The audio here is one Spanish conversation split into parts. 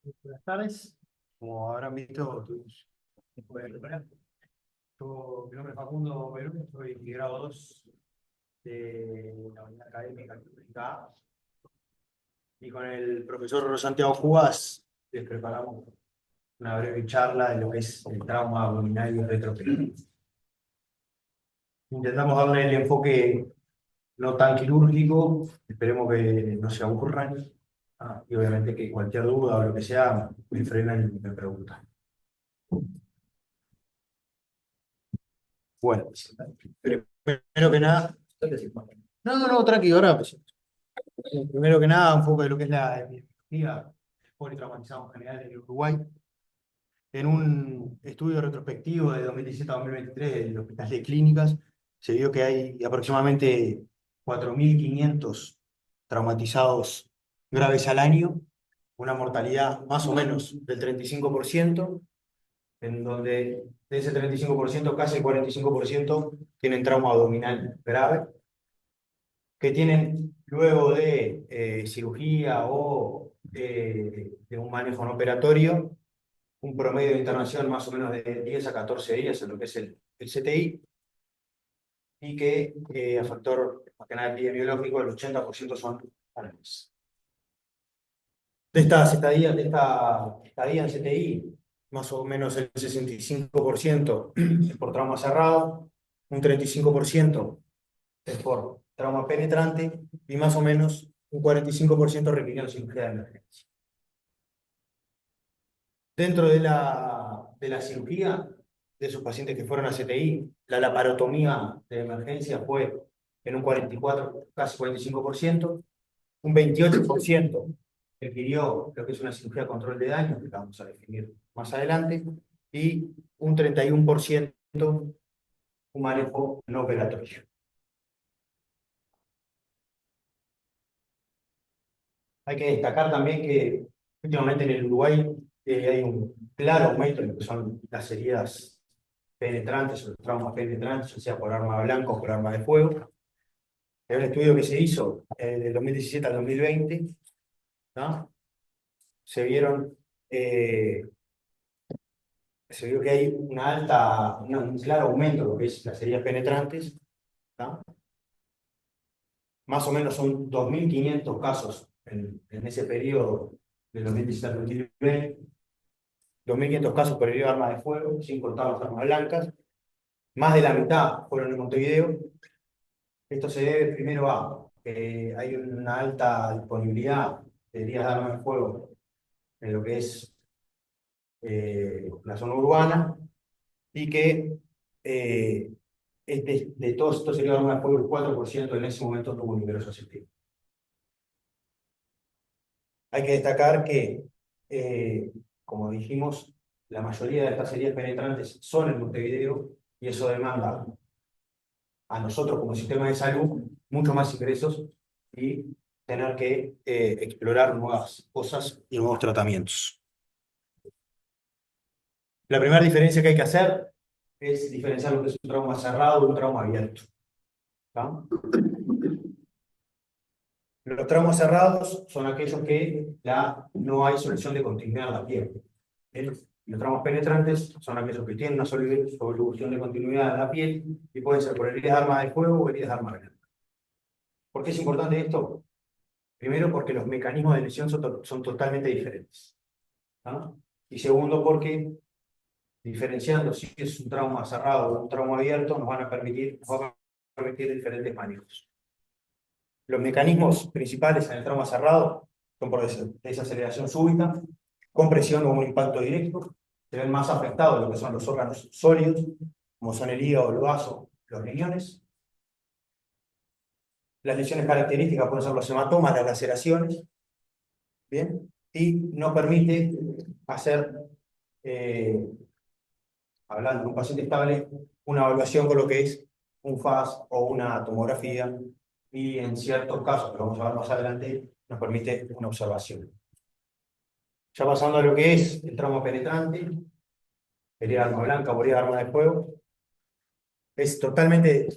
Buenas tardes. Como habrán visto, tuvimos tiempo de preparar. Mi nombre es Facundo Perú, soy grado 2 de la unidad académica Electrónica, y con el profesor Santiago Cubas les preparamos una breve charla de lo que es el trauma abdominal y retroperitoneal. Intentamos darle el enfoque no tan quirúrgico, esperemos que no se aburran, y obviamente que cualquier duda o lo que sea me frenan y me preguntan. Bueno, primero que nada, no, tranquilo, ahora pues, primero que nada, un poco de lo que es la epidemiología politraumatizado en general en Uruguay. En un estudio retrospectivo de 2017 a 2023 del Hospital de Clínicas, se vio que hay aproximadamente 4.500 traumatizados graves al año, una mortalidad más o menos del 35%, en donde de ese 35%, casi el 45% tienen trauma abdominal grave, que tienen luego de cirugía o de un manejo no operatorio, un promedio de internación más o menos de 10 a 14 días en lo que es el CTI, y que a factor más que nada epidemiológico, el 80% son varones. De esta estadía en CTI, más o menos el 65% es por trauma cerrado, un 35% es por trauma penetrante y más o menos un 45% requirió cirugía de emergencia. Dentro de la cirugía de esos pacientes que fueron a CTI, la laparotomía de emergencia fue en un 44, casi 45%, un 28% requirió lo que es una cirugía de control de daño, que vamos a definir más adelante, y un 31% un manejo no operatorio. Hay que destacar también que últimamente en el Uruguay hay un claro aumento en lo que son las heridas penetrantes o los traumas penetrantes, ya sea por arma blanca o por arma de fuego. En un estudio que se hizo del 2017 al 2020, ¿no? Se vieron, eh, se vio que hay un claro aumento en lo que es las heridas penetrantes, ¿no? Más o menos son 2.500 casos en ese periodo del 2017 al 2020, 2.500 casos por herida de arma de fuego, sin contar las armas blancas. Más de la mitad fueron en Montevideo. Esto se debe primero a que hay una alta disponibilidad de heridas de arma de fuego en lo que es la zona urbana, y que eh, de todos estos heridos de arma de fuego, el 4% en ese momento tuvo un ingreso asistido. Hay que destacar que, como dijimos, la mayoría de estas heridas penetrantes son en Montevideo, y eso demanda a nosotros como sistema de salud mucho más ingresos y tener que explorar nuevas cosas y nuevos tratamientos. La primera diferencia que hay que hacer es diferenciar lo que es un trauma cerrado de un trauma abierto. ¿Tá? Los traumas cerrados son aquellos que no hay solución de continuidad en la piel. Los traumas penetrantes son aquellos que tienen una solución de continuidad en la piel y pueden ser por heridas de arma de fuego o heridas de arma blanca. ¿Por qué es importante esto? Primero, porque los mecanismos de lesión son totalmente diferentes. ¿Ah? Y segundo, porque diferenciando si es un trauma cerrado o un trauma abierto, nos va a permitir diferentes manejos. Los mecanismos principales en el trauma cerrado son por desaceleración súbita, compresión o un impacto directo. Se ven más afectados lo que son los órganos sólidos, como son el hígado, el vaso, los riñones. Las lesiones características pueden ser los hematomas, las laceraciones, ¿bien? Y nos permite hacer, eh, hablando de un paciente estable, una evaluación con lo que es un FAS o una tomografía, y en ciertos casos, que vamos a ver más adelante, nos permite una observación. Ya pasando a lo que es el trauma penetrante, herida de arma blanca o herida de arma de fuego, es totalmente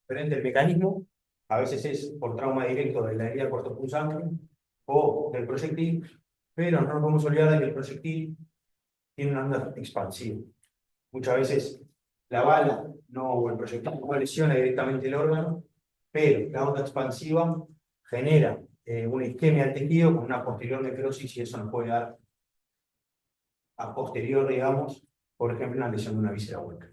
diferente el mecanismo. A veces es por trauma directo de la herida cortopunzante o del proyectil, Pero no nos podemos olvidar de que el proyectil tiene una onda expansiva. Muchas veces la bala o el proyectil no lesiona directamente el órgano, pero la onda expansiva genera una isquemia al tejido con una posterior necrosis y eso nos puede dar a posterior, digamos, por ejemplo, una lesión de una víscera hueca.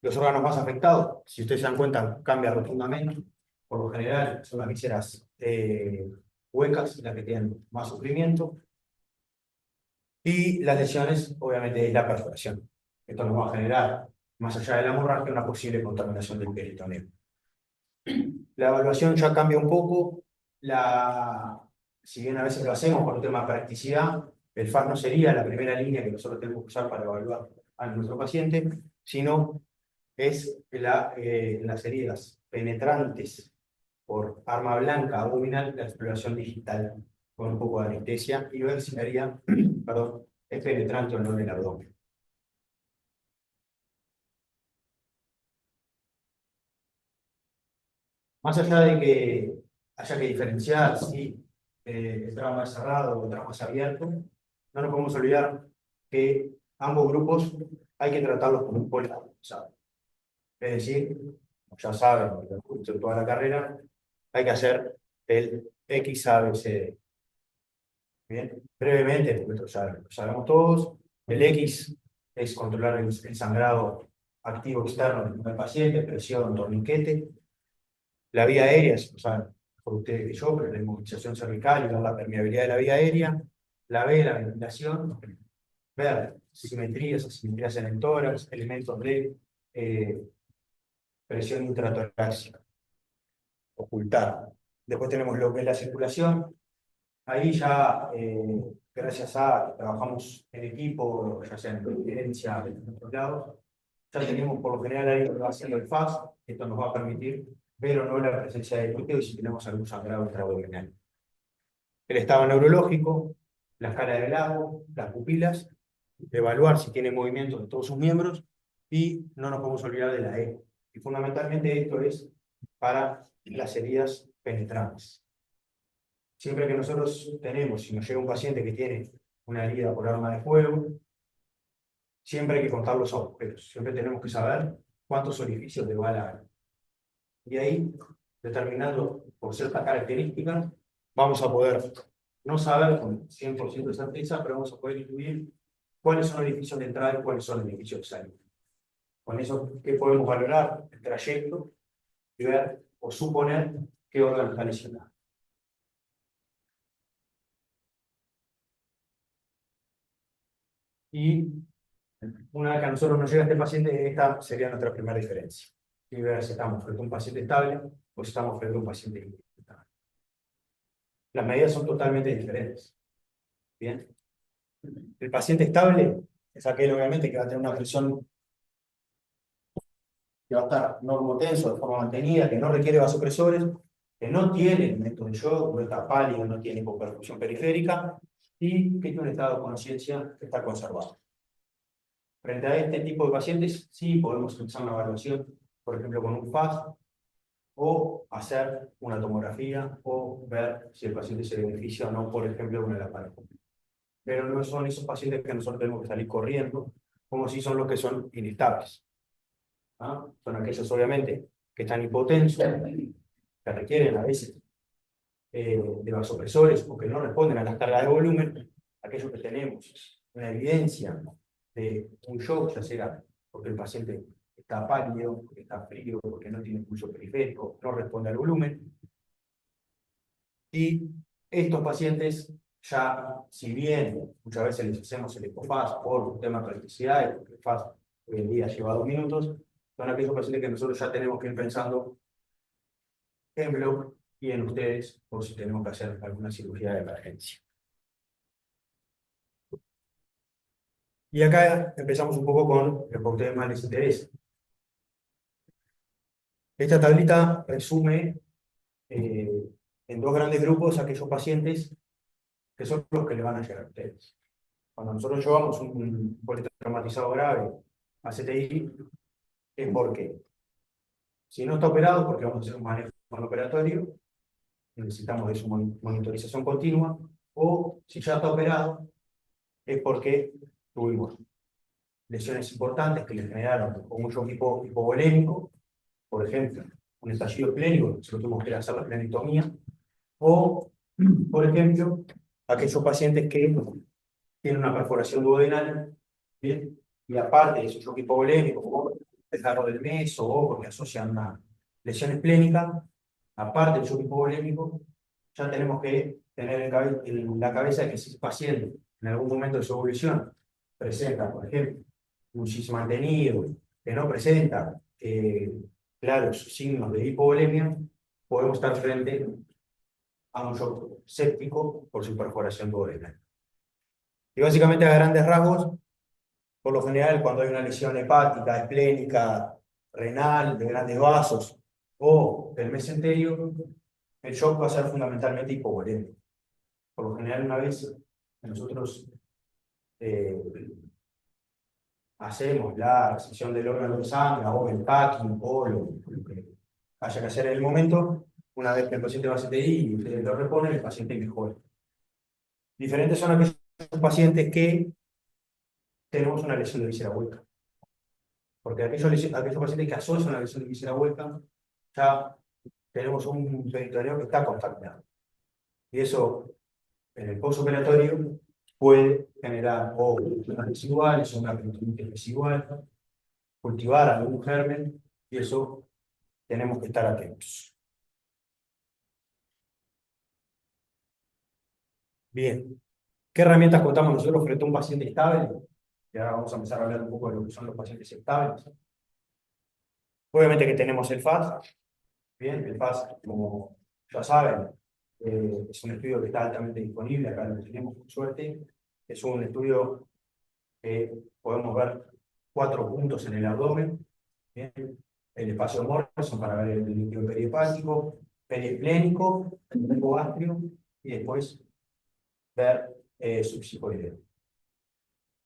Los órganos más afectados, si ustedes se dan cuenta, cambia rotundamente. Por lo general, son las vísceras huecas las que tienen más sufrimiento. Y las lesiones, obviamente, es la perforación. Esto nos va a generar, más allá de la hemorragia, una posible contaminación del peritoneo. La evaluación ya cambia un poco. Si bien a veces lo hacemos por un tema de practicidad, el FAS no sería la primera línea que nosotros tenemos que usar para evaluar a nuestro paciente, sino es las heridas penetrantes por arma blanca abdominal, la exploración digital con un poco de anestesia y ver si la herida perdón, es penetrante o no en el abdomen. Más allá de que haya que diferenciar si el trauma es cerrado o el trauma es abierto, no nos podemos olvidar que ambos grupos hay que tratarlos como un polarizado. Es decir, como ya saben, en toda la carrera, hay que hacer el XABCD. Bien, brevemente, porque esto ya lo sabemos todos, el X es controlar el sangrado activo externo del paciente, presión, torniquete. La vía aérea, si lo saben por ustedes que yo, pero la inmovilización cervical y ver la permeabilidad de la vía aérea. La B, la ventilación, ver simetrías, asimetrías en el tórax, elementos de presión intratorácica, ocultar. Después tenemos lo que es la circulación. Ahí ya, gracias a que trabajamos en equipo, ya sea en gerencia, en otros lados, ya tenemos por lo general alguien que va haciendo el FAS. Esto nos va a permitir ver o no la presencia de glúteo y si tenemos algún sangrado intraabdominal. El estado neurológico, la escala de Lago, las pupilas, evaluar si tiene movimiento de todos sus miembros y no nos podemos olvidar de la E. Y fundamentalmente esto es para las heridas penetrantes. Siempre que nosotros tenemos, si nos llega un paciente que tiene una herida por arma de fuego, siempre hay que contar los agujeros. Siempre tenemos que saber cuántos orificios de bala hay. Y ahí, determinando por ciertas características, vamos a poder no saber con 100% de certeza, pero vamos a poder incluir cuáles son los edificios de entrada y cuáles son los edificios de salida. Con eso, ¿qué podemos valorar? El trayecto y ver o suponer qué órgano está lesionado. Y una vez que a nosotros nos llega este paciente, esta sería nuestra primera diferencia. Y ver si estamos frente a un paciente estable o si estamos frente a un paciente inestable. Las medidas son totalmente diferentes. Bien. El paciente estable es aquel, obviamente, que va a tener una presión que va a estar normotenso de forma mantenida, que no requiere vasopresores, que no tiene elementos de shock, no está pálido, no tiene hipoperfusión periférica y que tiene un estado de conciencia que está conservado. Frente a este tipo de pacientes, sí podemos empezar una evaluación, por ejemplo, con un FAS, o hacer una tomografía, o ver si el paciente se beneficia o no, por ejemplo, de una laparoscopia. Pero no son esos pacientes que nosotros tenemos que salir corriendo, como si son los que son inestables. ¿Ah? Son aquellos, obviamente, que están hipotensos, que requieren a veces de vasopresores o que no responden a las cargas de volumen, aquellos que tenemos una evidencia de un shock, ya sea porque el paciente está pálido, porque está frío, porque no tiene pulso periférico, no responde al volumen. Y estos pacientes ya, si bien muchas veces les hacemos el ECOFAS por un tema de practicidad, porque el FAS hoy en día lleva 2 minutos, son aquellos pacientes que nosotros ya tenemos que ir pensando en blog y en ustedes por si tenemos que hacer alguna cirugía de emergencia. Y acá empezamos un poco con lo que a ustedes más les interesa. Esta tablita resume en 2 grandes grupos aquellos pacientes que son los que le van a llegar a ustedes. Cuando nosotros llevamos un politraumatizado grave a CTI, es porque si no está operado, porque vamos a hacer un manejo operatorio, necesitamos de su monitorización continua, o si ya está operado, es porque tuvimos lesiones importantes que le generaron un shock hipovolémico, por ejemplo, un estallido esplénico, se lo tuvimos que hacer la esplenectomía, o, por ejemplo, aquellos pacientes que tienen una perforación duodenal, ¿bien? Y aparte de ese shock hipovolémico, o desgarro del meso, o porque asocian una lesión esplénica, aparte del shock hipovolémico, ya tenemos que tener en la cabeza que si el paciente en algún momento de su evolución presenta, por ejemplo, un cis mantenido, que no presenta claros signos de hipovolemia, podemos estar frente a un shock séptico por su perforación duodenal. Y básicamente a grandes rasgos, por lo general cuando hay una lesión hepática, esplénica, renal, de grandes vasos o del mesenterio, el shock va a ser fundamentalmente hipovolémico. Por lo general, una vez que nosotros hacemos la resección del órgano de sangre o el packing o lo que haya que hacer en el momento, una vez que el paciente va a CTI y ustedes lo reponen, el paciente mejora. Diferentes son aquellos pacientes que tenemos una lesión de víscera hueca. Porque aquellos pacientes que asocian una lesión de víscera hueca, ya tenemos un peritoneo que está contaminado. Y eso, en el postoperatorio, puede generar o unas residuales o una peritonitis residual, cultivar algún germen, y eso tenemos que estar atentos. Bien, ¿qué herramientas contamos nosotros frente a un paciente estable? Y ahora vamos a empezar a hablar un poco de lo que son los pacientes estables. Obviamente que tenemos el FAS. Bien, el FAS, como ya saben, es un estudio que está altamente disponible, acá lo tenemos por suerte. Es un estudio que podemos ver 4 puntos en el abdomen. Bien, el espacio Morrison para ver el líquido perihepático, periesplénico, el gástrico y después ver subsicoideo.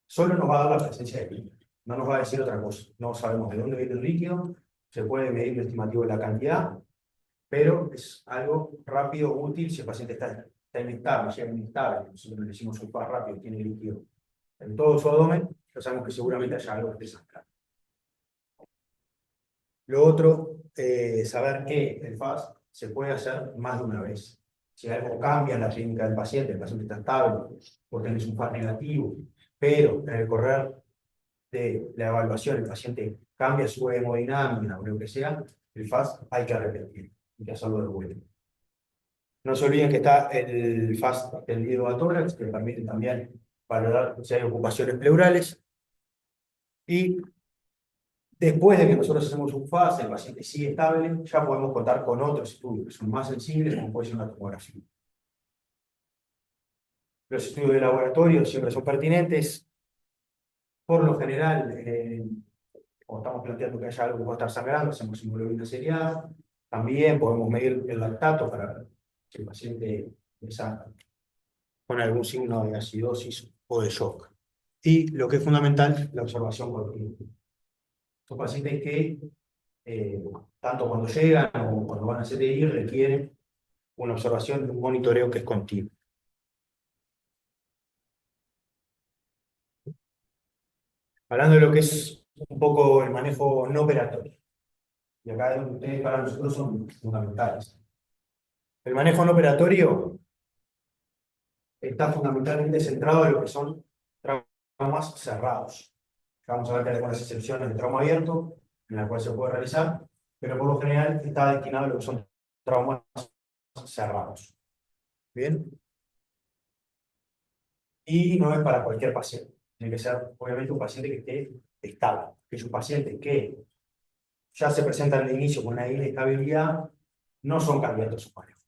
Solo nos va a dar la presencia de líquido, no nos va a decir otra cosa. No sabemos de dónde viene el líquido, se puede medir el estimativo de la cantidad, pero es algo rápido, útil, si el paciente está inestable, llega inestable, nosotros le decimos un FAS rápido, tiene líquido en todo su abdomen, ya sabemos que seguramente haya algo que esté sangrando. Lo otro, saber que el FAS se puede hacer más de una vez. Si algo cambia en la clínica del paciente, el paciente está estable, o tenés un FAS negativo, pero en el correr de la evaluación el paciente cambia su hemodinámica o lo que sea, el FAS hay que repetir, hay que hacerlo de vuelta. No se olviden que está el FAS tendido a tórax, que permite también valorar si hay ocupaciones pleurales. Y después de que nosotros hacemos un FAS, el paciente sigue estable, ya podemos contar con otros estudios que son más sensibles, como puede ser una tomografía. Los estudios de laboratorio siempre son pertinentes. Por lo general, cuando estamos planteando que haya algo que pueda estar sangrando, hacemos hemoglobina seriada. También podemos medir el lactato para ver si el paciente está con algún signo de acidosis o de shock. Y lo que es fundamental, la observación continua. Son pacientes que, tanto cuando llegan o cuando van a CTI, requieren una observación de un monitoreo que es continuo. Hablando de lo que es un poco el manejo no operatorio. Y acá es donde ustedes para nosotros son fundamentales. El manejo no operatorio está fundamentalmente centrado en lo que son traumas cerrados. Vamos a ver que hay algunas excepciones de trauma abierto, en la cual se puede realizar, pero por lo general está destinado a lo que son traumas cerrados. ¿Bien? Y no es para cualquier paciente. Tiene que ser, obviamente, un paciente que esté estable. Que es un paciente que ya se presenta al inicio con una inestabilidad, no son candidatos a manejo.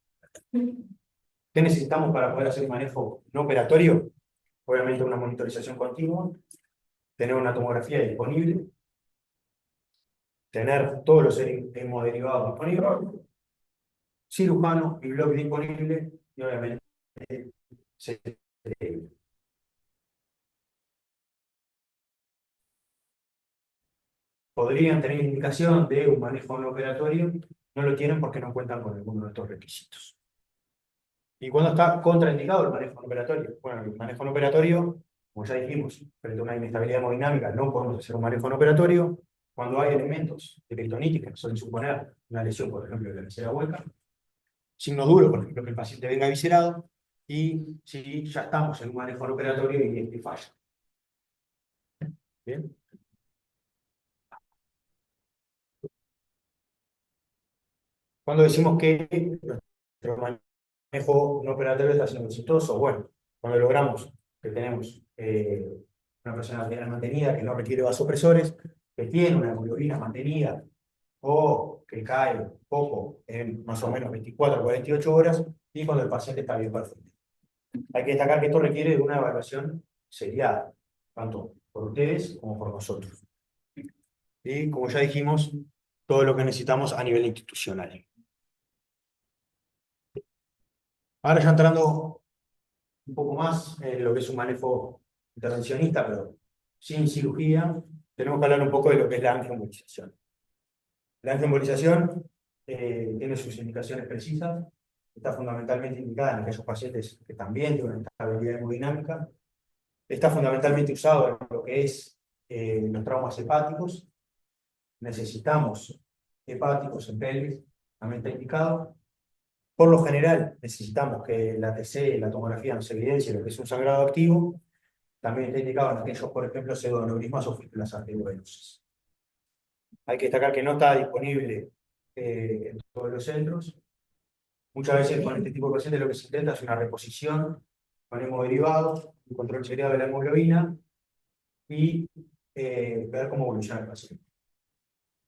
¿Qué necesitamos para poder hacer un manejo no operatorio? Obviamente una monitorización continua, tener una tomografía disponible, tener todos los hemoderivados disponibles, cirujano y blog disponible, y obviamente podrían tener indicación de un manejo no operatorio, no lo tienen porque no cuentan con alguno de estos requisitos. ¿Y cuándo está contraindicado el manejo no operatorio? Bueno, el manejo no operatorio, como ya dijimos, frente a una inestabilidad hemodinámica, no podemos hacer un manejo no operatorio cuando hay elementos de peritonitis que suelen suponer una lesión, por ejemplo, de la visera hueca, signos duros, por ejemplo, que el paciente venga viscerado, y si ya estamos en un manejo no operatorio y este falla. ¿Bien? Cuando decimos que nuestro manejo no operatorio está siendo exitoso, bueno, cuando logramos que tenemos una persona arterial mantenida, que no requiere vasopresores, que tiene una hemoglobina mantenida, o que cae poco en más o menos 24 a 48 horas, y cuando el paciente está bien perfecto. Hay que destacar que esto requiere de una evaluación seriada, tanto por ustedes como por nosotros. Y como ya dijimos, todo lo que necesitamos a nivel institucional. Ahora ya entrando un poco más en lo que es un manejo intervencionista, pero sin cirugía, tenemos que hablar un poco de lo que es la angioembolización. La angioembolización tiene sus indicaciones precisas, está fundamentalmente indicada en aquellos pacientes que también tienen una estabilidad hemodinámica, está fundamentalmente usado en lo que es los traumas hepáticos, necesitamos hepáticos en pelvis, también está indicado. Por lo general, necesitamos que la TC, la tomografía, nos evidencie lo que es un sangrado activo. También está indicado en aquellos, por ejemplo, pseudoaneurismas o fístulas arteriovenosas. Hay que destacar que no está disponible en todos los centros. Muchas veces con este tipo de pacientes lo que se intenta es una reposición con hemoderivados, un control seriado de la hemoglobina y ver cómo evoluciona el paciente.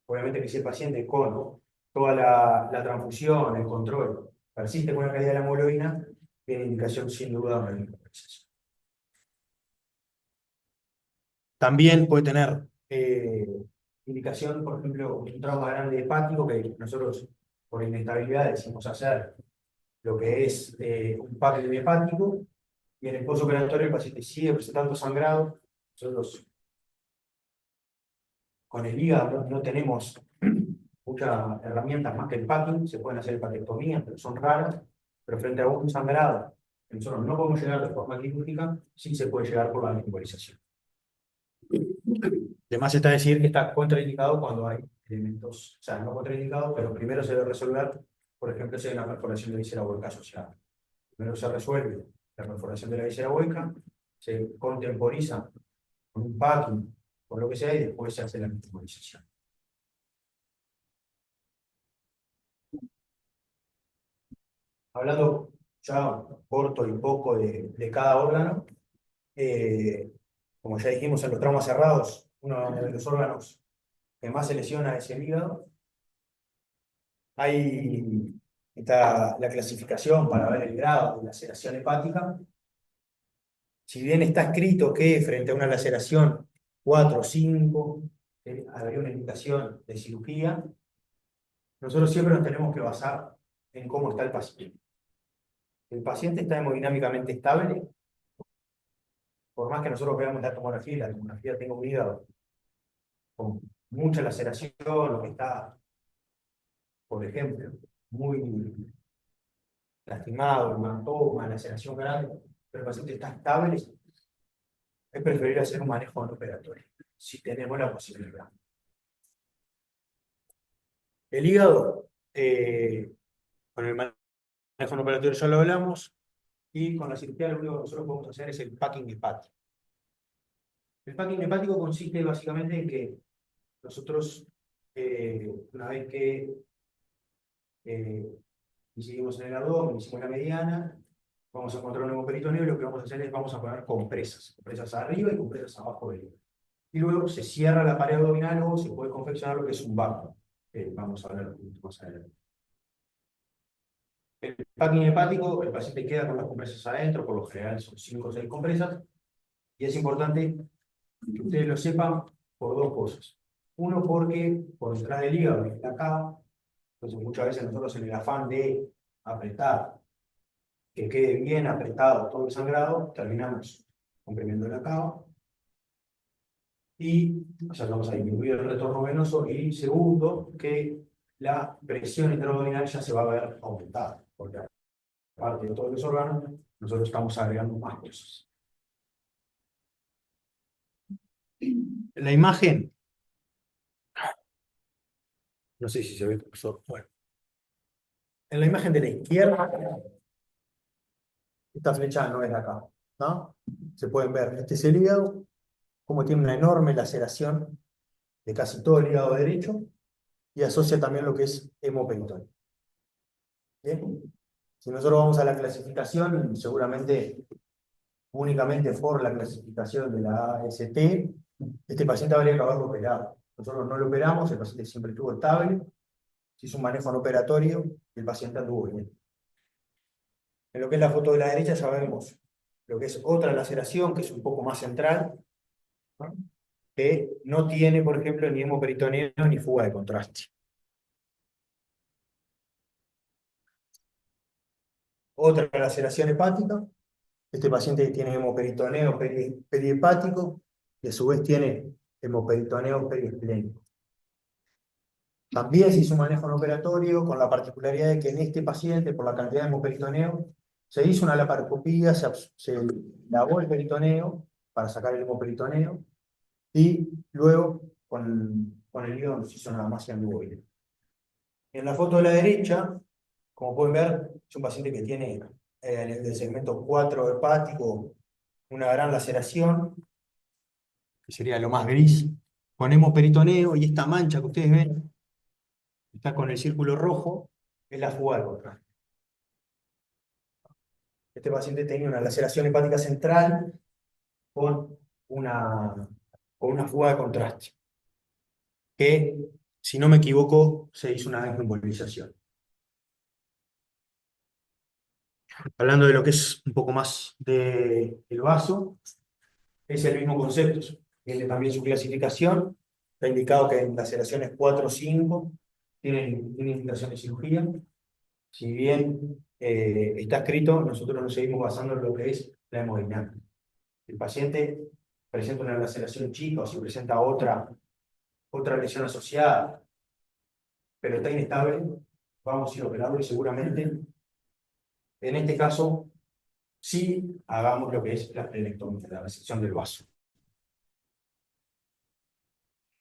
Obviamente que si el paciente con toda la transfusión, el control, persiste con una caída de la hemoglobina, tiene indicación sin duda de una linfocitosis. También puede tener indicación, por ejemplo, un trauma grande hepático que nosotros por inestabilidad decimos hacer lo que es un packing hepático, y en el postoperatorio el paciente sigue presentando sangrado. Nosotros con el hígado no tenemos muchas herramientas más que el packing, se pueden hacer hepatectomías, pero son raras, pero frente a un sangrado que nosotros no podemos llegar de forma quirúrgica, sí se puede llegar por la embolización. Además está decir que está contraindicado cuando hay elementos, o sea, no contraindicado, pero primero se debe resolver, por ejemplo, si hay una perforación de visera hueca asociada. Primero se resuelve la perforación de la visera hueca, se contemporiza con un packing, con lo que sea, y después se hace la embolización. Hablando ya corto y poco de cada órgano, como ya dijimos en los traumas cerrados, uno de los órganos que más se lesiona es el hígado. Ahí está la clasificación para ver el grado de laceración hepática. Si bien está escrito que frente a una laceración 4 o 5 habría una indicación de cirugía, nosotros siempre nos tenemos que basar en cómo está el paciente. El paciente está hemodinámicamente estable, por más que nosotros veamos la tomografía tenga un hígado con mucha laceración, o que está, por ejemplo, muy lastimado, hematoma, laceración grande, pero el paciente está estable, es preferible hacer un manejo no operatorio, si tenemos la posibilidad. El hígado, con el manejo no operatorio ya lo hablamos, y con la cirugía lo único que nosotros podemos hacer es el packing hepático. El packing hepático consiste básicamente en que nosotros, una vez que incidimos en el abdomen, hicimos la mediana, vamos a encontrar un hemoperitoneo y lo que vamos a hacer es vamos a poner compresas arriba y compresas abajo del hígado. Y luego se cierra la pared abdominal o se puede confeccionar lo que es un vacuum. Vamos a hablar un poquito más adelante. El packing hepático, el paciente queda con las compresas adentro, por lo general son 5 o 6 compresas, y es importante que ustedes lo sepan por dos cosas. Uno, porque por detrás del hígado está acá, entonces muchas veces nosotros en el afán de apretar, que quede bien apretado todo el sangrado, terminamos comprimiendo la cava, y o sea, vamos a disminuir el retorno venoso, y segundo, que la presión intraabdominal ya se va a ver aumentada, porque parte de todos los órganos, nosotros estamos agregando más cosas. La imagen, no sé si se ve, profesor. Bueno, en la imagen de la izquierda, esta flecha no es de acá, ¿no? Se pueden ver, este es el hígado, como tiene una enorme laceración de casi todo el hígado derecho, y asocia también lo que es hemoperitoneo. ¿Bien? Si nosotros vamos a la clasificación, seguramente únicamente por la clasificación de la AST, este paciente habría que haberlo operado. Nosotros no lo operamos, el paciente siempre estuvo estable, se hizo un manejo no operatorio y el paciente anduvo bien. En lo que es la foto de la derecha ya vemos lo que es otra laceración, que es un poco más central, ¿no? Que no tiene, por ejemplo, ni hemoperitoneo ni fuga de contraste. Otra laceración hepática. Este paciente tiene hemoperitoneo perihepático y a su vez tiene hemoperitoneo periesplénico. También se hizo un manejo no operatorio con la particularidad de que en este paciente, por la cantidad de hemoperitoneo, se hizo una laparoscopía, se lavó el peritoneo para sacar el hemoperitoneo y luego con el hígado no se hizo nada más y anduvo bien. En la foto de la derecha, como pueden ver, es un paciente que tiene en el segmento 4 hepático una gran laceración, que sería lo más gris, con hemoperitoneo, y esta mancha que ustedes ven, está con el círculo rojo, es la fuga de contraste. Este paciente tenía una laceración hepática central con una fuga de contraste, que, si no me equivoco, se hizo una desembolización. Hablando de lo que es un poco más del vaso, es el mismo concepto. Tiene también su clasificación. Está indicado que en laceraciones 4 o 5 tienen indicación de cirugía. Si bien está escrito, nosotros nos seguimos basando en lo que es la hemodinámica. El paciente presenta una laceración chica o si presenta otra lesión asociada, pero está inestable, vamos a ir operando y seguramente, en este caso, sí hagamos lo que es la esplenectomía, la resección del vaso.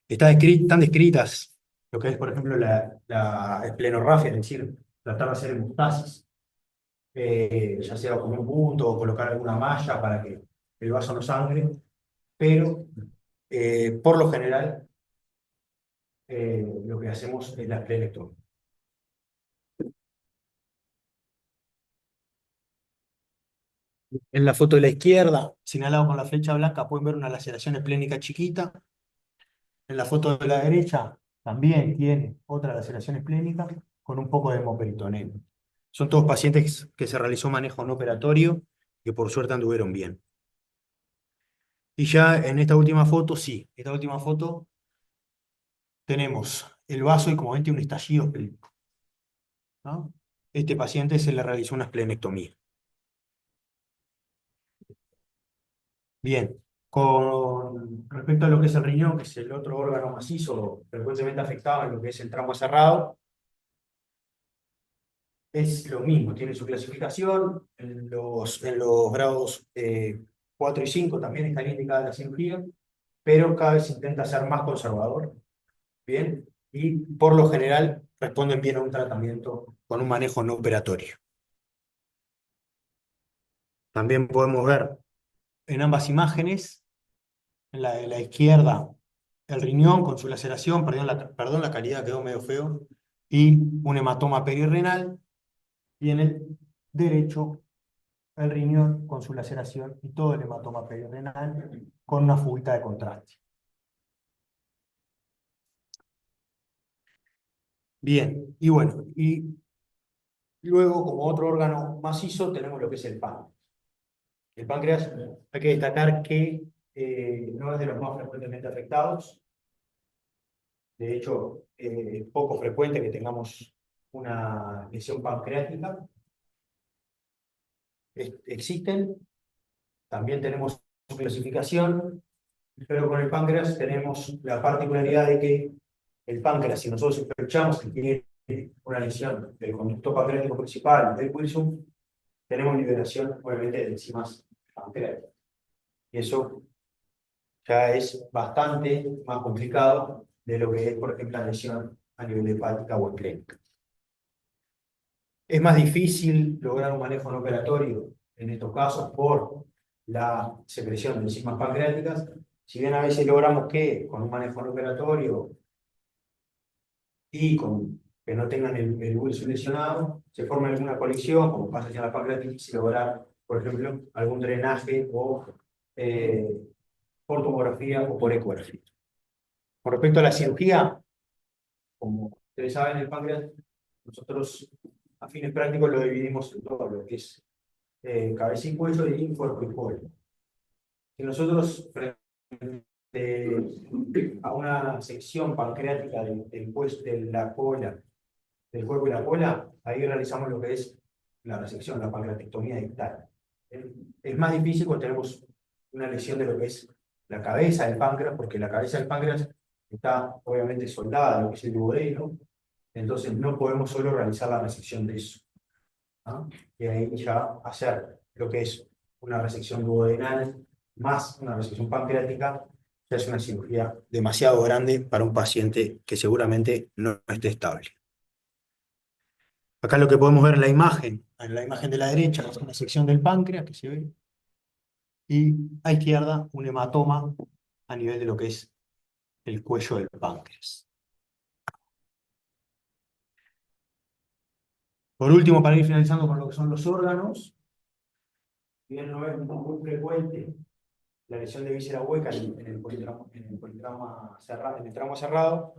Están descritas lo que es, por ejemplo, la esplenorrafia, es decir, tratar de hacer hemostasis, ya sea con un punto o colocar alguna malla para que el vaso no sangre, pero por lo general lo que hacemos es la esplenectomía. En la foto de la izquierda, señalado con la flecha blanca, pueden ver una laceración esplénica chiquita. En la foto de la derecha también tiene otra laceración esplénica con un poco de hemoperitoneo. Son todos pacientes que se realizó manejo no operatorio y que por suerte anduvieron bien. Y ya en esta última foto, sí, esta última foto tenemos el vaso y como ven tiene un estallido esplénico, ¿no? Este paciente se le realizó una esplenectomía. Bien, con respecto a lo que es el riñón, que es el otro órgano macizo frecuentemente afectado en lo que es el tramo cerrado, es lo mismo, tiene su clasificación, en los grados 4 y 5 también está indicada la cirugía, pero cada vez se intenta ser más conservador, ¿bien? Y por lo general responden bien a un tratamiento con un manejo no operatorio. También podemos ver en ambas imágenes, en la de la izquierda, el riñón con su laceración, perdón, la calidad quedó medio feo, y un hematoma perirrenal, y en el derecho el riñón con su laceración y todo el hematoma perirrenal con una fuguita de contraste. Bien, y bueno, y luego como otro órgano macizo tenemos lo que es el páncreas. El páncreas, hay que destacar que no es de los más frecuentemente afectados. De hecho, es poco frecuente que tengamos una lesión pancreática. Existen, también tenemos su clasificación, pero con el páncreas tenemos la particularidad de que el páncreas, si nosotros sospechamos que tiene una lesión del conducto pancreático principal, del Wilson, tenemos liberación, obviamente, de enzimas pancreáticas. Y eso ya es bastante más complicado de lo que es, por ejemplo, la lesión a nivel hepática o clínica. Es más difícil lograr un manejo no operatorio en estos casos por la secreción de enzimas pancreáticas. Si bien a veces logramos que con un manejo no operatorio y con que no tengan el hueso lesionado, se forme alguna colección, como pasa en la pancreatitis, y lograr, por ejemplo, algún drenaje o por tomografía o por ecografía. Con respecto a la cirugía, como ustedes saben, el páncreas, nosotros a fines prácticos lo dividimos en todo lo que es cabeza y cuello y cuerpo y cola. Si nosotros a una sección pancreática de la cola, del cuerpo y la cola, ahí realizamos lo que es la resección, la pancreatectomía distal. Es más difícil cuando tenemos una lesión de lo que es la cabeza del páncreas, porque la cabeza del páncreas está obviamente soldada a lo que es el duodeno, entonces no podemos solo realizar la resección de eso, ¿no? Y ahí ya hacer lo que es una resección duodenal más una resección pancreática, ya es una cirugía demasiado grande para un paciente que seguramente no esté estable. Acá lo que podemos ver en la imagen de la derecha, es una sección del páncreas que se ve, y a izquierda un hematoma a nivel de lo que es el cuello del páncreas. Por último, para ir finalizando con lo que son los órganos, bien no es muy frecuente la lesión de víscera hueca en el politrauma cerrado, en el trauma cerrado,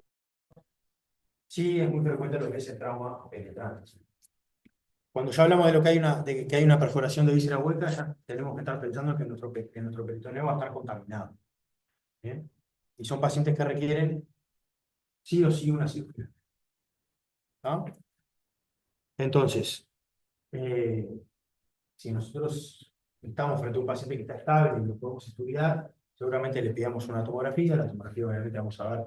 sí es muy frecuente lo que es el trauma penetrante. Cuando ya hablamos de lo que hay de que hay una perforación de víscera hueca, ya tenemos que estar pensando que nuestro peritoneo va a estar contaminado. ¿Bien? Y son pacientes que requieren sí o sí una cirugía. ¿No? Entonces, si nosotros estamos frente a un paciente que está estable y lo podemos estudiar, seguramente le pidamos una tomografía. La tomografía obviamente vamos a ver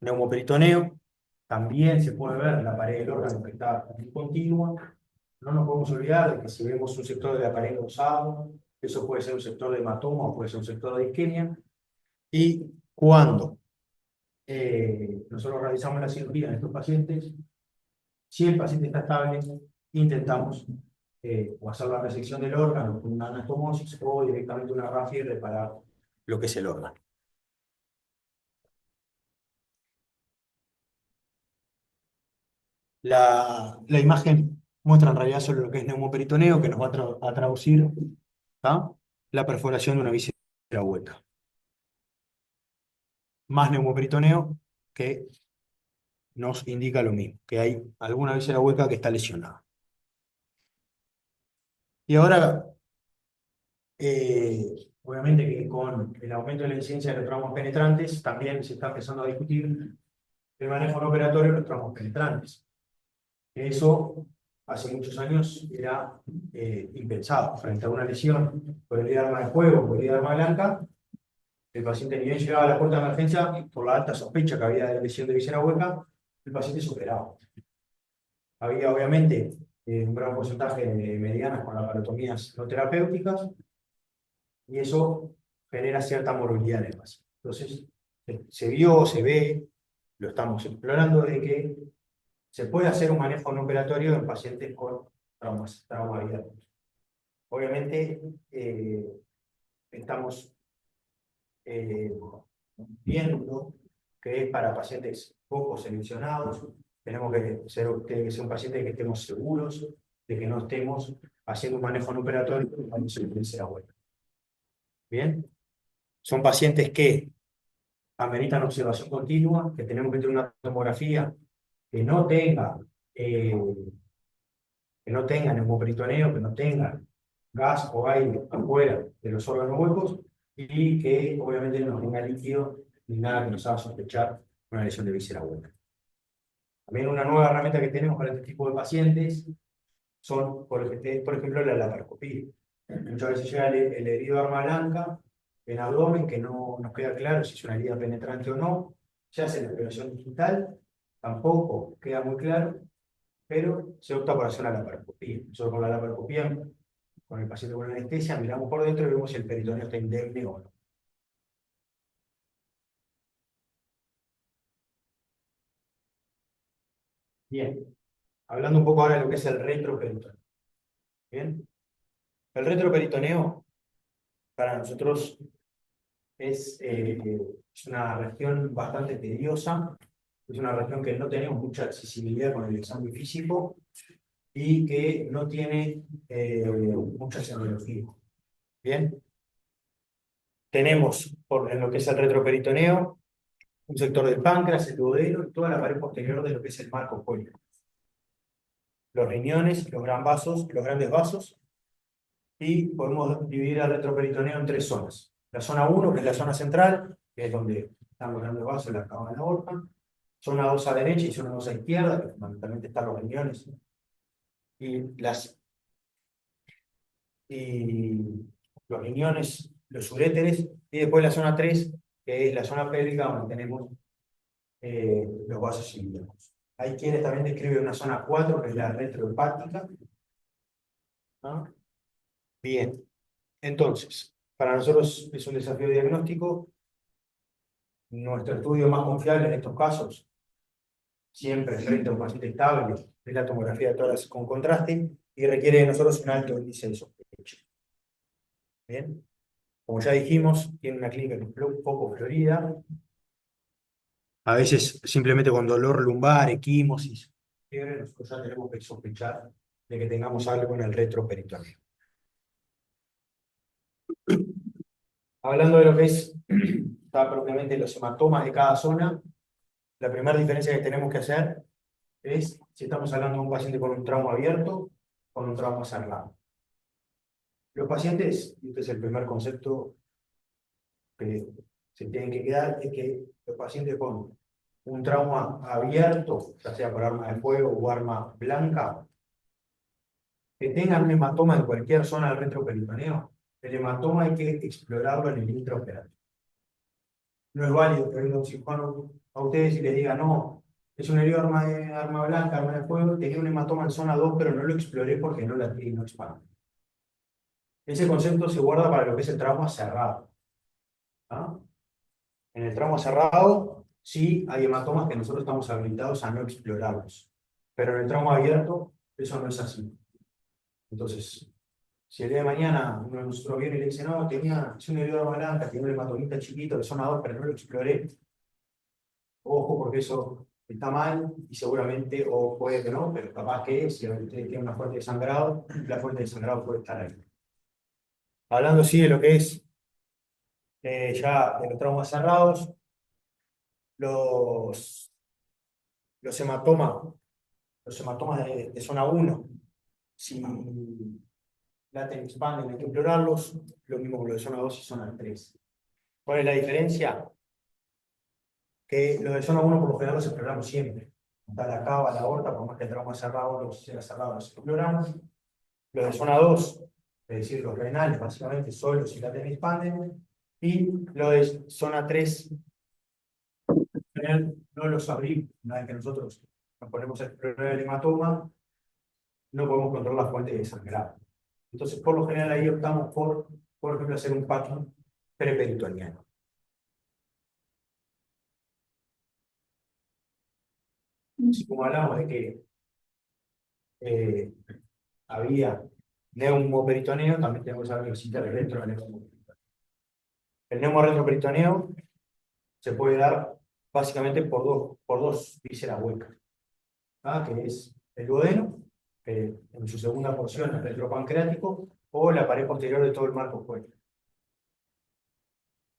neumoperitoneo. También se puede ver la pared del órgano que está en continua. No nos podemos olvidar de que si vemos un sector de la pared rosado, eso puede ser un sector de hematoma o puede ser un sector de isquemia. Y cuando nosotros realizamos la cirugía en estos pacientes, si el paciente está estable, intentamos o hacer la resección del órgano con una anastomosis o directamente una rafia y reparar lo que es el órgano. La imagen muestra en realidad solo lo que es neumoperitoneo, que nos va a traducir, ¿tá?, la perforación de una víscera hueca. Más neumoperitoneo que nos indica lo mismo, que hay alguna víscera hueca que está lesionada. Y ahora, obviamente que con el aumento de la incidencia de los traumas penetrantes, también se está empezando a discutir el manejo no operatorio de los traumas penetrantes. Eso hace muchos años era impensado. Frente a una lesión por herida de arma de fuego, por herida de arma blanca, el paciente ni bien llegaba a la puerta de emergencia, por la alta sospecha que había de lesión de víscera hueca, el paciente se operaba. Había obviamente un gran porcentaje de medianas con laparotomías no terapéuticas, y eso genera cierta morbilidad en el paciente. Entonces, se ve, lo estamos explorando, de que se puede hacer un manejo no operatorio en pacientes con traumas abiertos. Obviamente, estamos viendo que es para pacientes poco seleccionados. Tiene que ser un paciente que estemos seguros de que no estemos haciendo un manejo no operatorio cuando se utilice la web. Bien, son pacientes que ameritan observación continua, que tenemos que tener una tomografía que no tenga neumoperitoneo, que no tenga gas o aire afuera de los órganos huecos, y que obviamente no tenga líquido ni nada que nos haga sospechar una lesión de víscera hueca. También una nueva herramienta que tenemos para este tipo de pacientes son, por ejemplo, la laparoscopía. Muchas veces llega el herido de arma blanca en abdomen, que no nos queda claro si es una herida penetrante o no. Se hace la exploración digital, tampoco queda muy claro, pero se opta por hacer una laparoscopía. Nosotros con la laparoscopía con el paciente con anestesia, miramos por dentro y vemos si el peritoneo está indemne o no. Bien, hablando un poco ahora de lo que es el retroperitoneo. Bien, el retroperitoneo para nosotros es una región bastante tediosa, es una región que no tenemos mucha accesibilidad con el examen físico y que no tiene mucha serología. Bien, tenemos en lo que es el retroperitoneo un sector del páncreas, el duodeno y toda la pared posterior de lo que es el marco cólico. Los riñones, los grandes vasos, y podemos dividir el retroperitoneo en tres zonas. La zona 1, que es la zona central, que es donde están los grandes vasos, la cámara de la aorta. Zona 2 a derecha y zona 2 a izquierda, que fundamentalmente están los riñones y los riñones, los uréteres, y después la zona 3, que es la zona pélvica, donde tenemos los vasos ilíacos. Hay quienes también describen una zona 4, que es la retrohepática. ¿No? Bien, entonces, para nosotros es un desafío diagnóstico. Nuestro estudio más confiable en estos casos, siempre frente a un paciente estable, es la tomografía de tórax con contraste y requiere de nosotros un alto índice de sospecha. Bien, como ya dijimos, tiene una clínica que es poco florida, a veces simplemente con dolor lumbar, equimosis, fiebre, nosotros ya tenemos que sospechar de que tengamos algo en el retroperitoneo. Hablando de lo que es propiamente los hematomas de cada zona, la primera diferencia que tenemos que hacer es si estamos hablando de un paciente con un trauma abierto o con un trauma cerrado. Los pacientes, y este es el primer concepto que se tienen que quedar, es que los pacientes con un trauma abierto, ya sea por arma de fuego o arma blanca, que tengan un hematoma en cualquier zona del retroperitoneo, el hematoma hay que explorarlo en el intraoperatorio. No es válido que venga un cirujano a ustedes y les diga, no, es un herido arma blanca, arma de fuego, tenía un hematoma en zona 2, pero no lo exploré porque no la tiene, no expande. Ese concepto se guarda para lo que es el trauma cerrado. ¿No? En el trauma cerrado, sí hay hematomas que nosotros estamos habilitados a no explorarlos. Pero en el trauma abierto, eso no es así. Entonces, si el día de mañana uno de nosotros viene y le dice, no, es un herido arma blanca, tiene un hematomita chiquito de zona 2, pero no lo exploré, ojo, porque eso está mal y seguramente, o puede que no, pero capaz que si usted tiene una fuente de sangrado, la fuente de sangrado puede estar ahí. Hablando sí de lo que es ya de los traumas cerrados, los, los hematomas, los hematomas de zona 1, si laten expanden, hay que explorarlos, lo mismo con los de zona 2 y zona 3. ¿Cuál es la diferencia? Que los de zona 1 por lo general los exploramos siempre. Está la cava, la aorta, por más que el trauma cerrado, los exploramos. Los de zona 2, es decir, los renales, básicamente, solo si laten expanden. Y los de zona 3, en general, no los abrimos. Una vez que nosotros nos ponemos a explorar el hematoma, no podemos controlar la fuente de sangrado. Entonces, por lo general, ahí optamos por ejemplo, hacer un packing preperitoneano. Así como hablamos de que eh, había neumoperitoneo, también tenemos que saber que existe el retroneuroperitoneo. El neumorretroperitoneo se puede dar básicamente por dos vísceras huecas, ¿ah? Que es el duodeno, que en su segunda porción es retropancreático, o la pared posterior de todo el marco cólico.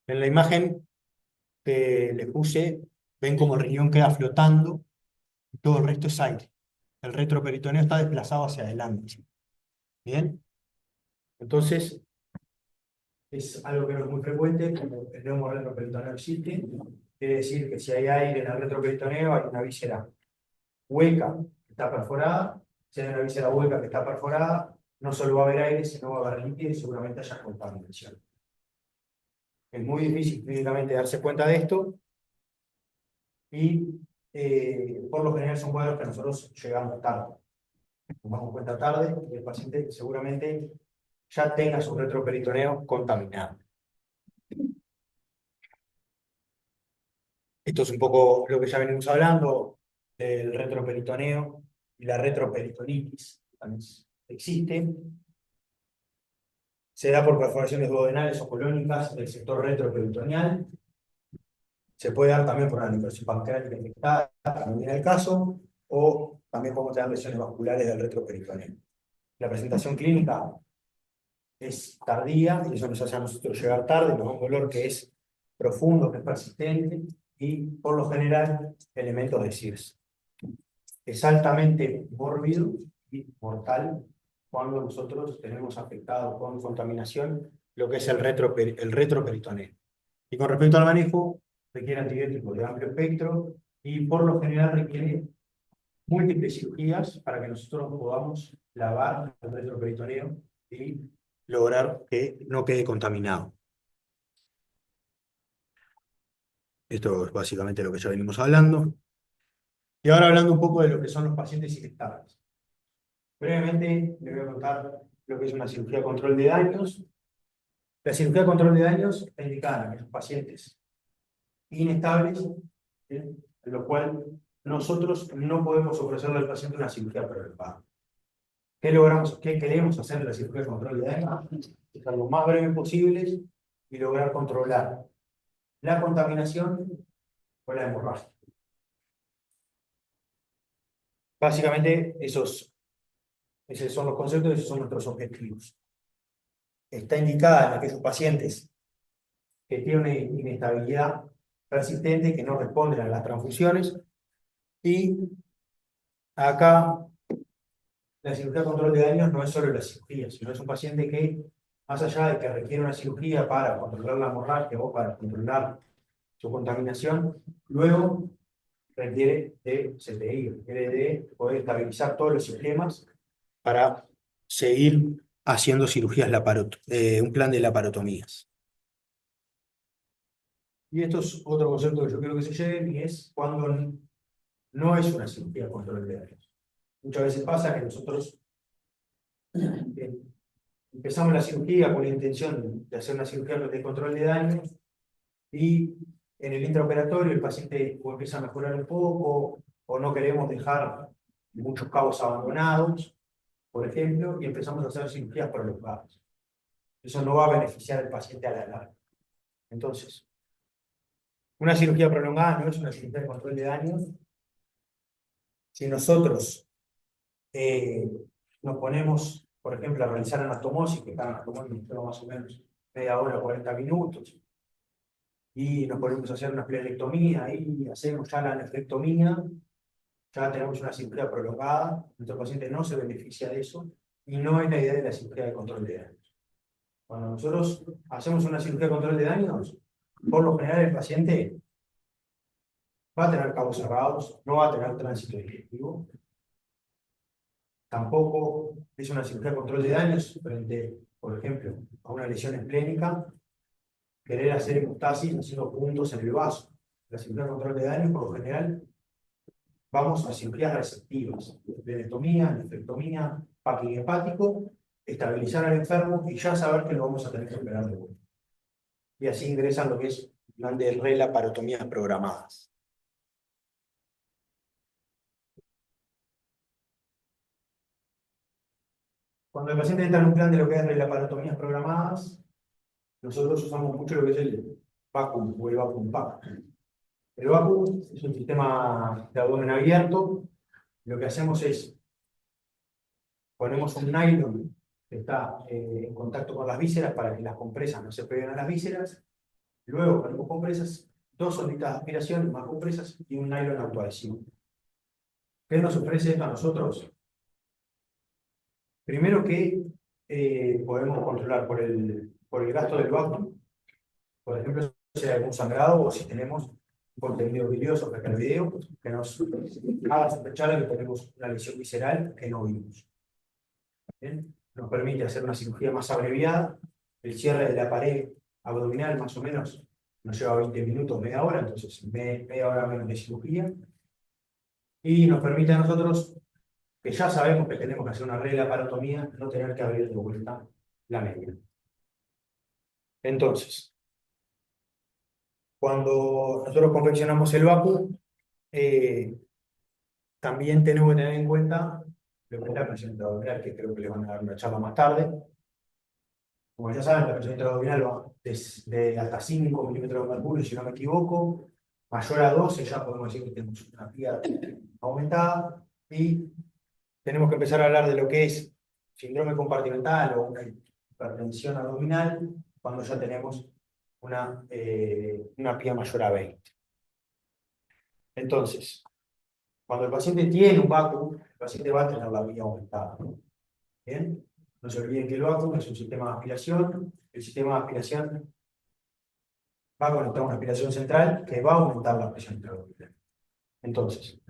En la imagen que les puse, ven como el riñón queda flotando y todo el resto es aire. El retroperitoneo está desplazado hacia adelante. ¿Bien? Entonces, es algo que no es muy frecuente, como el neumorretroperitoneo existe. Quiere decir que si hay aire en el retroperitoneo, hay una víscera hueca que está perforada. Si hay una víscera hueca que está perforada, no solo va a haber aire, sino va a haber líquido y seguramente haya contaminación. Es muy difícil clínicamente darse cuenta de esto y por lo general son cuadros que nosotros llegamos tarde. Nos damos cuenta tarde y el paciente seguramente ya tenga su retroperitoneo contaminado. Esto es un poco lo que ya venimos hablando del retroperitoneo y la retroperitonitis. También existe. Se da por perforaciones duodenales o colónicas del sector retroperitoneal. Se puede dar también por una necrosis pancreática infectada, también en el caso, o también podemos tener lesiones vasculares del retroperitoneo. La presentación clínica es tardía, y eso nos hace a nosotros llegar tarde, nos da un dolor que es profundo, que es persistente, y por lo general, elementos de CIRS. Es altamente mórbido y mortal cuando nosotros tenemos afectado con contaminación lo que es el retroperitoneo. Y con respecto al manejo, requiere antibióticos de amplio espectro y por lo general requiere múltiples cirugías para que nosotros podamos lavar el retroperitoneo y lograr que no quede contaminado. Esto es básicamente lo que ya venimos hablando. Y ahora hablando un poco de lo que son los pacientes inestables. Brevemente les voy a contar lo que es una cirugía de control de daños. La cirugía de control de daños está indicada en aquellos pacientes inestables, ¿sí? En lo cual nosotros no podemos ofrecerle al paciente una cirugía prolongada. ¿Qué queremos hacer en la cirugía de control de daños? Estar lo más breve posible y lograr controlar la contaminación o la hemorragia. Básicamente, esos son los conceptos y esos son nuestros objetivos. Está indicada en aquellos pacientes que tienen una inestabilidad persistente, que no responden a las transfusiones, y acá la cirugía de control de daños no es solo la cirugía, sino es un paciente que, más allá de que requiere una cirugía para controlar la hemorragia o para controlar su contaminación, luego requiere de CTI, requiere de poder estabilizar todos los sistemas para seguir haciendo cirugías, un plan de laparotomías. Y esto es otro concepto que yo quiero que se lleven, y es cuando no es una cirugía de control de daños. Muchas veces pasa que nosotros empezamos la cirugía con la intención de hacer una cirugía de control de daños y en el intraoperatorio el paciente o empieza a mejorar un poco o no queremos dejar muchos cabos abandonados, por ejemplo, y empezamos a hacer cirugías prolongadas. Eso no va a beneficiar al paciente a la larga. Entonces, una cirugía prolongada no es una cirugía de control de daños. Si nosotros nos ponemos, por ejemplo, a realizar anastomosis, que cada anastomosis lleva más o menos media hora, 40 minutos, y nos ponemos a hacer una esplenectomía y hacemos ya la nefrectomía, ya tenemos una cirugía prolongada, nuestro paciente no se beneficia de eso, y no es la idea de la cirugía de control de daños. Cuando nosotros hacemos una cirugía de control de daños, por lo general el paciente va a tener cabos cerrados, no va a tener tránsito digestivo. Tampoco es una cirugía de control de daños frente, por ejemplo, a una lesión esplénica, querer hacer hemostasis haciendo puntos en el vaso. La cirugía de control de daños, por lo general, vamos a cirugías receptivas, esplenectomía, nefrectomía, packing hepático, estabilizar al enfermo y ya saber que lo vamos a tener que operar de vuelta. Y así ingresan lo que es plan de relaparotomías programadas. Cuando el paciente entra en un plan de lo que es relaparotomías programadas, nosotros usamos mucho lo que es el vacuum o el vacuum pack. El vacuum es un sistema de abdomen abierto. Lo que hacemos es, ponemos un nylon que está en contacto con las vísceras para que las compresas no se peguen a las vísceras. Luego ponemos compresas, dos onditas de aspiración, más compresas y un nylon autoadhesivo. ¿Qué nos ofrece esto a nosotros? Primero que podemos controlar por el gasto del vacuum, por ejemplo, si hay algún sangrado o si tenemos contenido bilioso frente al video, que nos haga sospechar de que tenemos una lesión visceral que no vimos. ¿Bien? Nos permite hacer una cirugía más abreviada. El cierre de la pared abdominal más o menos nos lleva 20 minutos, media hora, entonces media hora menos de cirugía. Y nos permite a nosotros, que ya sabemos que tenemos que hacer una regla parotomía, no tener que abrir de vuelta la media. Entonces, cuando nosotros confeccionamos el vacuum, también tenemos que tener en cuenta lo que es la presión intraabdominal, que creo que les van a dar una charla más tarde. Como ya saben, la presión intraabdominal va desde hasta 5 milímetros de mercurio, si no me equivoco. Mayor a 12 ya podemos decir que tenemos una pía aumentada. Y tenemos que empezar a hablar de lo que es síndrome compartimental o una hipertensión abdominal cuando ya tenemos una pía mayor a 20. Entonces, cuando el paciente tiene un vacuum, el paciente va a tener la vía aumentada. ¿Bien? No se olviden que el vacuum es un sistema de aspiración. El sistema de aspiración va a conectar una aspiración central que va a aumentar la presión intraabdominal. Entonces,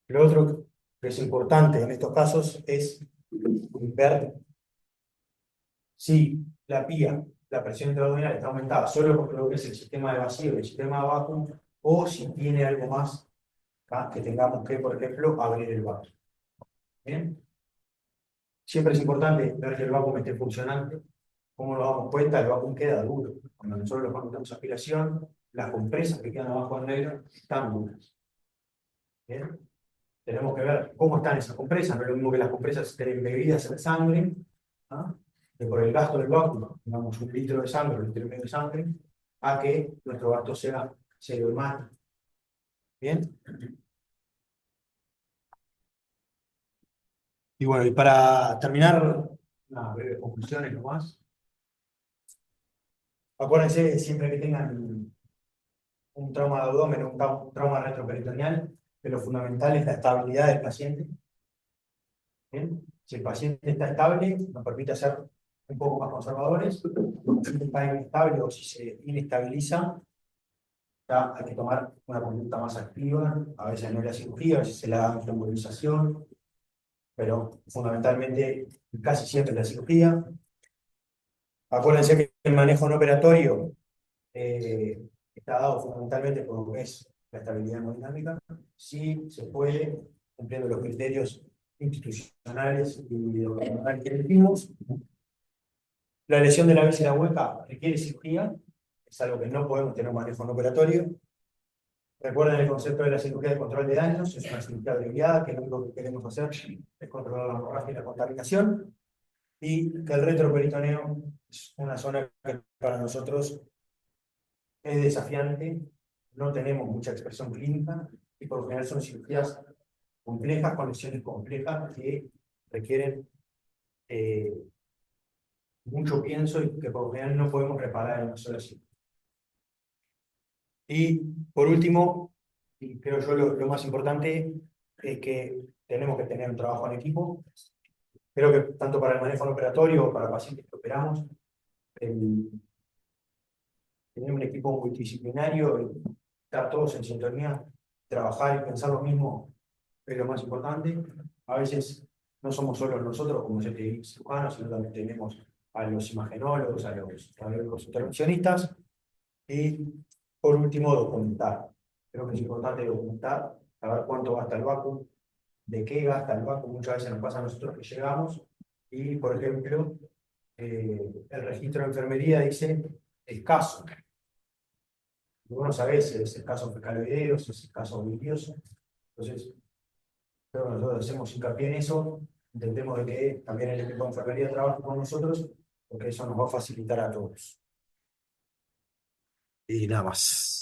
lo otro que es importante en estos casos es ver si la pía, la presión intraabdominal está aumentada solo por lo que es el sistema de vacío y el sistema de vacuum, o si tiene algo más que tengamos que, por ejemplo, abrir el vacuum. ¿Bien? Siempre es importante ver que el vacuum esté funcionando. ¿Cómo nos damos cuenta? El vacuum queda duro. Cuando nosotros conectamos aspiración, las compresas que quedan abajo del negro están duras. ¿Bien? Tenemos que ver cómo están esas compresas. No es lo mismo que las compresas estén embebidas en sangre, ¿ah? Que por el gasto del vacuum, digamos 1 litro de sangre, 1,5 litros de sangre, a que nuestro gasto sea cerebromático. ¿Bien? Y bueno, y para terminar, unas breves conclusiones nomás. Acuérdense siempre que tengan un trauma de abdomen o un trauma retroperitoneal, que lo fundamental es la estabilidad del paciente. ¿Bien? Si el paciente está estable, nos permite ser un poco más conservadores. Si el paciente está inestable o si se inestabiliza, ya hay que tomar una conducta más activa. A veces no es la cirugía, a veces se la da embolización, pero fundamentalmente casi siempre es la cirugía. Acuérdense que el manejo no operatorio está dado fundamentalmente por lo que es la estabilidad hemodinámica. Sí se puede, cumpliendo los criterios institucionales y de lo que decimos. La lesión de la víscera hueca requiere cirugía, es algo que no podemos tener un manejo no operatorio. Recuerden el concepto de la cirugía de control de daños, es una cirugía abreviada, que lo único que queremos hacer es controlar la hemorragia y la contaminación, y que el retroperitoneo es una zona que para nosotros es desafiante, no tenemos mucha expresión clínica, y por lo general son cirugías complejas, con lesiones complejas, que requieren mucho pienso y que por lo general no podemos reparar en una sola cirugía. Y por último, y creo yo lo más importante, es que tenemos que tener un trabajo en equipo. Creo que tanto para el manejo no operatorio o para pacientes que operamos, tener un equipo multidisciplinario y estar todos en sintonía, trabajar y pensar lo mismo es lo más importante. A veces no somos solo nosotros, como yo te digo, cirujanos, sino también tenemos a los imagenólogos, a los intervencionistas. Y por último, documentar. Creo que es importante documentar, saber cuánto gasta el vacuum, de qué gasta el vacuum. Muchas veces nos pasa a nosotros que llegamos y, por ejemplo, el registro de enfermería dice escaso. Uno sabe si es escaso fecaloideo, si es escaso bilioso. Entonces, creo que nosotros hacemos hincapié en eso. Intentemos de que también el equipo de enfermería trabaje con nosotros, porque eso nos va a facilitar a todos. Y nada más.